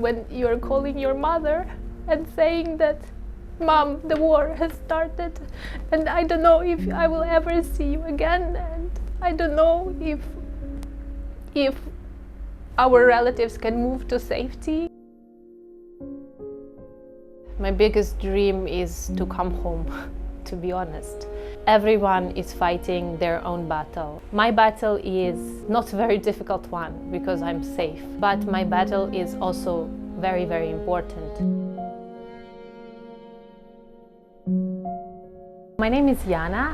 when you're calling your mother and saying that, "Mom, the war has started, and I don't know if I will ever see you again, and I don't know if our relatives can move to safety." My biggest dream is to come home, to be honest. Everyone is fighting their own battle. My battle is not a very difficult one because I'm safe, but my battle is also very, very important. My name is Iana.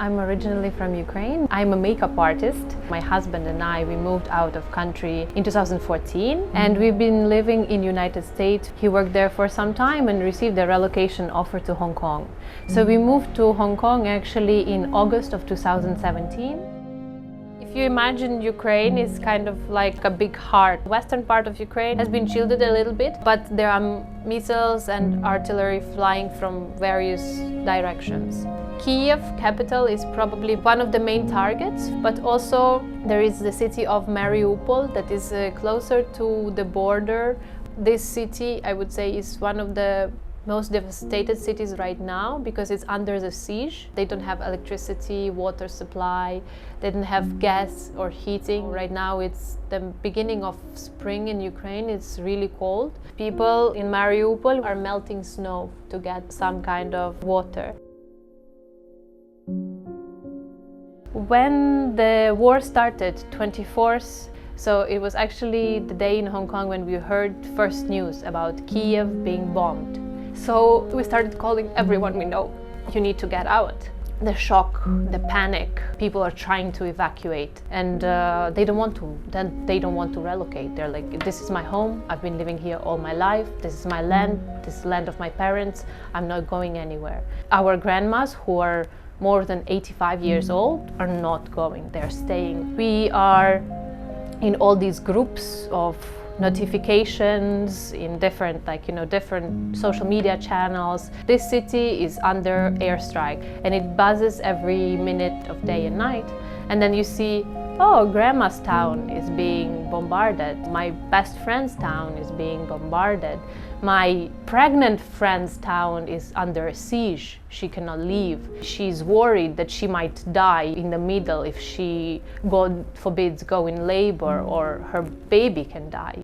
I'm originally from Ukraine. I'm a makeup artist. My husband and I, we moved out of country in 2014, and we've been living in United States. He worked there for some time and received a relocation offer to Hong Kong. So we moved to Hong Kong actually in August of 2017. If you imagine Ukraine is kind of like a big heart. The western part of Ukraine has been shielded a little bit, but there are missiles and artillery flying from various directions. Kiev, capital, is probably one of the main targets, but also there is the city of Mariupol that is closer to the border. This city, I would say, is one of the most devastated cities right now because it's under the siege. They don't have electricity, water supply, they don't have gas or heating. Right now it's the beginning of spring in Ukraine, it's really cold. People in Mariupol are melting snow to get some kind of water. When the war started, 24th, so it was actually the day in Hong Kong when we heard first news about Kiev being bombed. So we started calling everyone we know. You need to get out. The shock, the panic, people are trying to evacuate, and they don't want to relocate. They're like, this is my home, I've been living here all my life, this is my land, this is the land of my parents, I'm not going anywhere. Our grandmas, who are more than 85 years old, are not going, they're staying. We are in all these groups of notifications in different social media channels. This city is under airstrike and it buzzes every minute of day and night. And then you see, oh, grandma's town is being bombarded. My best friend's town is being bombarded. My pregnant friend's town is under siege. She cannot leave. She's worried that she might die in the middle if she, God forbids, go in labor, or her baby can die.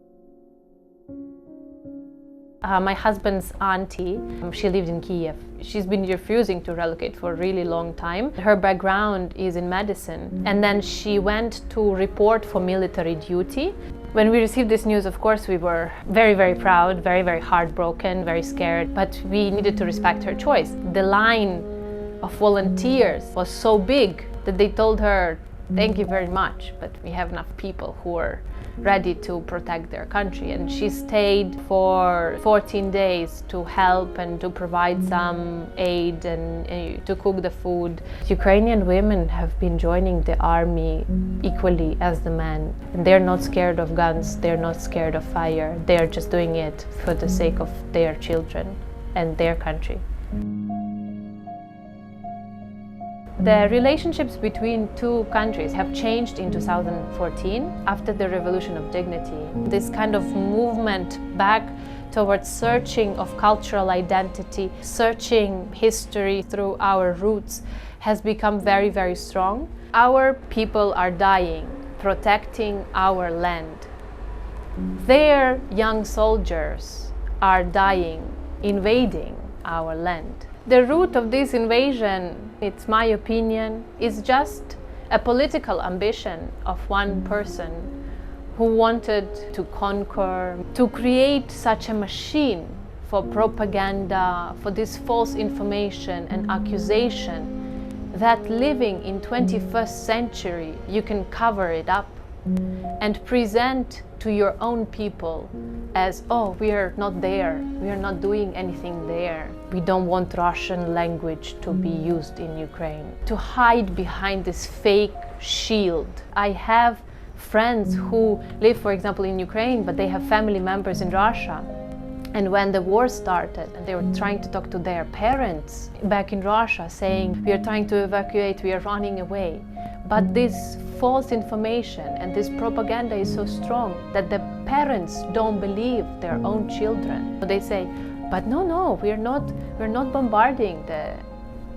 My husband's auntie, she lived in Kiev. She's been refusing to relocate for a really long time. Her background is in medicine, and then she went to report for military duty. When we received this news, of course, we were very, very proud, very, very heartbroken, very scared, but we needed to respect her choice. The line of volunteers was so big that they told her, thank you very much, but we have enough people who are ready to protect their country. And she stayed for 14 days to help and to provide some aid and to cook the food. Ukrainian women have been joining the army equally as the men. And they're not scared of guns, they're not scared of fire. They're just doing it for the sake of their children and their country. The relationships between two countries have changed in 2014 after the Revolution of Dignity. This kind of movement back towards searching of cultural identity, searching history through our roots has become very, very strong. Our people are dying, protecting our land. Their young soldiers are dying, invading our land. The root of this invasion, it's my opinion, is just a political ambition of one person who wanted to conquer, to create such a machine for propaganda, for this false information and accusation that living in 21st century, you can cover it up and present to your own people as, oh, we are not there, we are not doing anything there. We don't want Russian language to be used in Ukraine. To hide behind this fake shield. I have friends who live, for example, in Ukraine, but they have family members in Russia. And when the war started, and they were trying to talk to their parents back in Russia, saying, we are trying to evacuate, we are running away. But this false information and this propaganda is so strong that the parents don't believe their own children. They say, but no, we're not bombarding the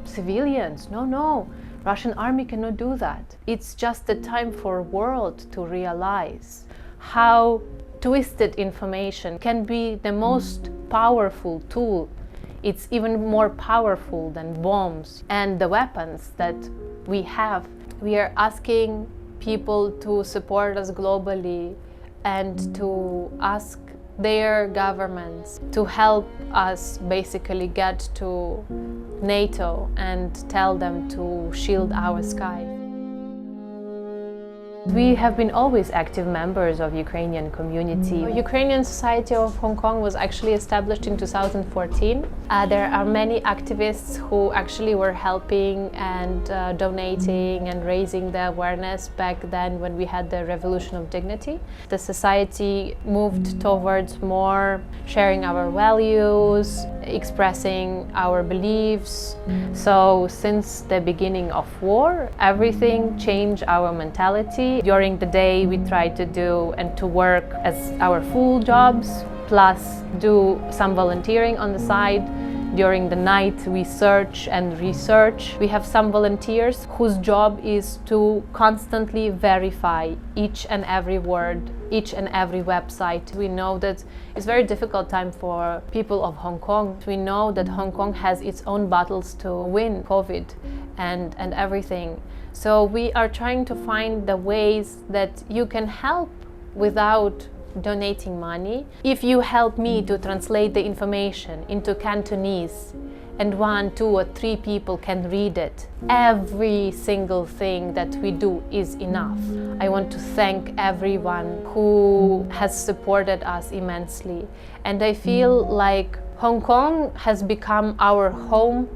civilians. No, Russian army cannot do that. It's just the time for world to realize how twisted information can be the most powerful tool. It's even more powerful than bombs and the weapons that we have. We are asking people to support us globally and to ask their governments to help us basically get to NATO and tell them to shield our skies. We have been always active members of Ukrainian community. The Ukrainian Society of Hong Kong was actually established in 2014. There are many activists who actually were helping and donating and raising the awareness back then when we had the Revolution of Dignity. The society moved towards more sharing our values, expressing our beliefs. So since the beginning of war, everything changed our mentality. During the day we try to do and to work as our full jobs, plus do some volunteering on the side. During the night we search and research. We have some volunteers whose job is to constantly verify each and every word, each and every website. We know that it's a very difficult time for people of Hong Kong. We know that Hong Kong has its own battles to win, COVID and everything. So we are trying to find the ways that you can help without donating money. If you help me to translate the information into Cantonese and 1, 2 or 3 people can read it, every single thing that we do is enough. I want to thank everyone who has supported us immensely. And I feel like Hong Kong has become our home.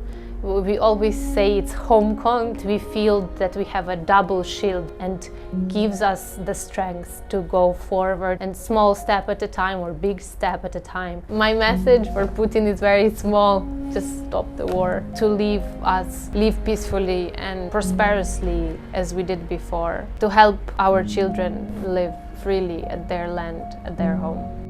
We always say it's Hong Kong. We feel that we have a double shield and gives us the strength to go forward, and small step at a time or big step at a time. My message for Putin is very small: just stop the war, to leave us live peacefully and prosperously as we did before, to help our children live freely at their land, at their home.